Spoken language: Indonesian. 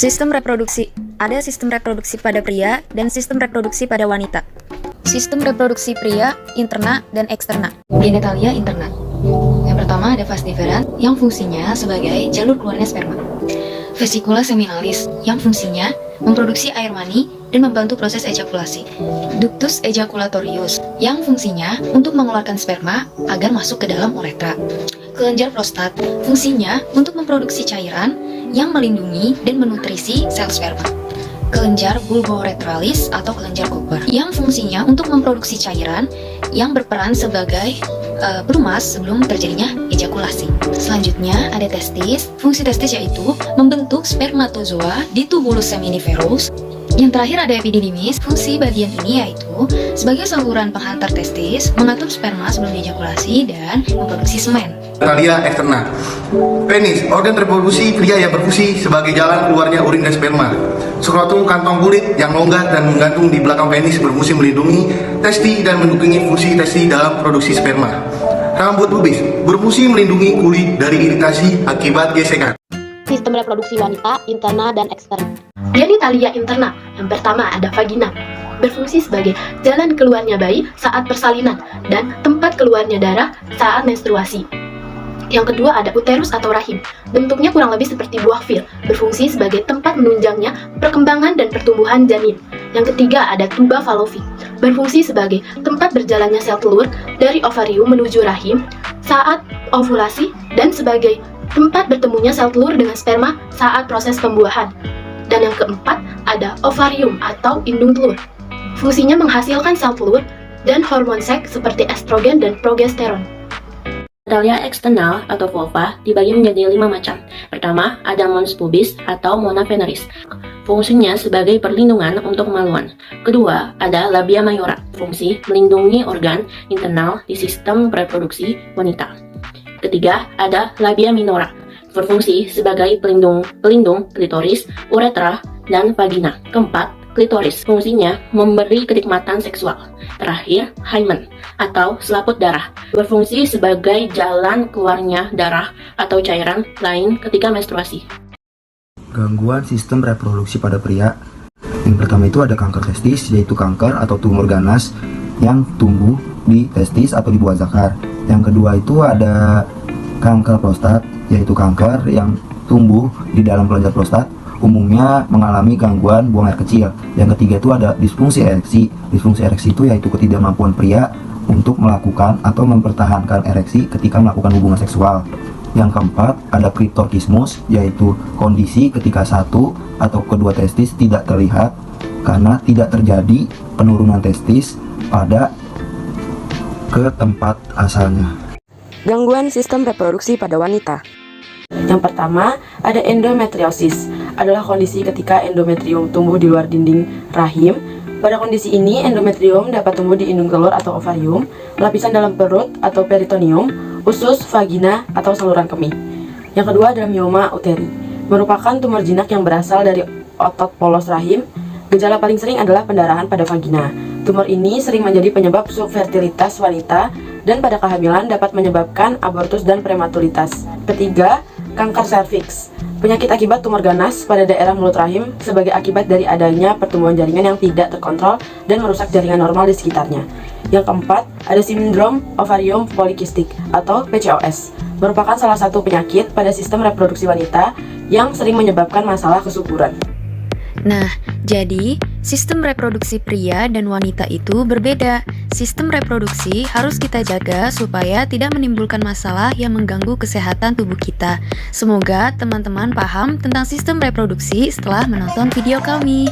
Sistem reproduksi. Ada sistem reproduksi pada pria dan sistem reproduksi pada wanita. Sistem reproduksi pria, interna dan eksterna. Genitalia interna. Yang pertama ada vas deferens yang fungsinya sebagai jalur keluarnya sperma. Vesicula seminalis yang fungsinya memproduksi air mani dan membantu proses ejakulasi. Ductus ejaculatorius yang fungsinya untuk mengeluarkan sperma agar masuk ke dalam uretra. Kelenjar prostat fungsinya untuk memproduksi cairan yang melindungi dan menutrisi sel sperma. Kelenjar bulbouretralis atau kelenjar Cooper yang fungsinya untuk memproduksi cairan yang berperan sebagai pelumas sebelum terjadinya ejakulasi. Selanjutnya ada testis. Fungsi testis yaitu membentuk spermatozoa di tubulus seminiferus. Yang terakhir ada epididymis. Fungsi bagian ini yaitu sebagai saluran penghantar testis, mengatur sperma sebelum ejakulasi dan memproduksi semen. Genitalia eksterna. Penis, organ reproduksi pria yang berfungsi sebagai jalan keluarnya urin dan sperma. Skrotum, kantong kulit yang longgar dan menggantung di belakang penis, berfungsi melindungi testi dan mendukung fungsi testi dalam produksi sperma. Rambut pubis, berfungsi melindungi kulit dari iritasi akibat gesekan. Sistem reproduksi wanita, interna dan eksterna. Genitalia interna. Yang pertama ada vagina, berfungsi sebagai jalan keluarnya bayi saat persalinan dan tempat keluarnya darah saat menstruasi. Yang kedua ada uterus atau rahim, bentuknya kurang lebih seperti buah fil, berfungsi sebagai tempat menunjangnya perkembangan dan pertumbuhan janin. Yang ketiga ada tuba fallopi, berfungsi sebagai tempat berjalannya sel telur dari ovarium menuju rahim saat ovulasi dan sebagai tempat bertemunya sel telur dengan sperma saat proses pembuahan. Dan yang keempat ada ovarium atau indung telur, fungsinya menghasilkan sel telur dan hormon seks seperti estrogen dan progesteron. Genitalia eksternal atau vulva dibagi menjadi 5 macam. Pertama, ada mons pubis atau mona veneris. Fungsinya sebagai perlindungan untuk kemaluan. Kedua, ada labia mayora. Fungsi melindungi organ internal di sistem reproduksi wanita. Ketiga, ada labia minora. Berfungsi sebagai pelindung klitoris, uretra, dan vagina. Keempat, klitoris. Fungsinya memberi kenikmatan seksual. Terakhir, hymen atau selaput darah. Berfungsi sebagai jalan keluarnya darah atau cairan lain ketika menstruasi. Gangguan sistem reproduksi pada pria. Yang pertama itu ada kanker testis, yaitu kanker atau tumor ganas yang tumbuh di testis atau di buah zakar. Yang kedua itu ada kanker prostat, yaitu kanker yang tumbuh di dalam kelenjar prostat, umumnya mengalami gangguan buang air kecil. Yang ketiga itu ada disfungsi ereksi. Disfungsi ereksi itu yaitu ketidakmampuan pria untuk melakukan atau mempertahankan ereksi ketika melakukan hubungan seksual. Yang keempat ada klitorkismus, yaitu kondisi ketika satu atau kedua testis tidak terlihat karena tidak terjadi penurunan testis pada ke tempat asalnya. Gangguan sistem reproduksi pada wanita. Yang pertama, ada endometriosis. Adalah kondisi ketika endometrium tumbuh di luar dinding rahim. Pada kondisi ini, endometrium dapat tumbuh di indung telur atau ovarium, lapisan dalam perut atau peritoneum, usus, vagina, atau saluran kemih. Yang kedua adalah mioma uteri. Merupakan tumor jinak yang berasal dari otot polos rahim. Gejala paling sering adalah pendarahan pada vagina. Tumor ini sering menjadi penyebab subfertilitas wanita dan pada kehamilan dapat menyebabkan abortus dan prematuritas. Ketiga, kanker serviks. Penyakit akibat tumor ganas pada daerah mulut rahim sebagai akibat dari adanya pertumbuhan jaringan yang tidak terkontrol dan merusak jaringan normal di sekitarnya. Yang keempat, ada sindrom ovarium polikistik atau PCOS. Merupakan salah satu penyakit pada sistem reproduksi wanita yang sering menyebabkan masalah kesuburan. Nah, jadi sistem reproduksi pria dan wanita itu berbeda. Sistem reproduksi harus kita jaga supaya tidak menimbulkan masalah yang mengganggu kesehatan tubuh kita. Semoga teman-teman paham tentang sistem reproduksi setelah menonton video kami.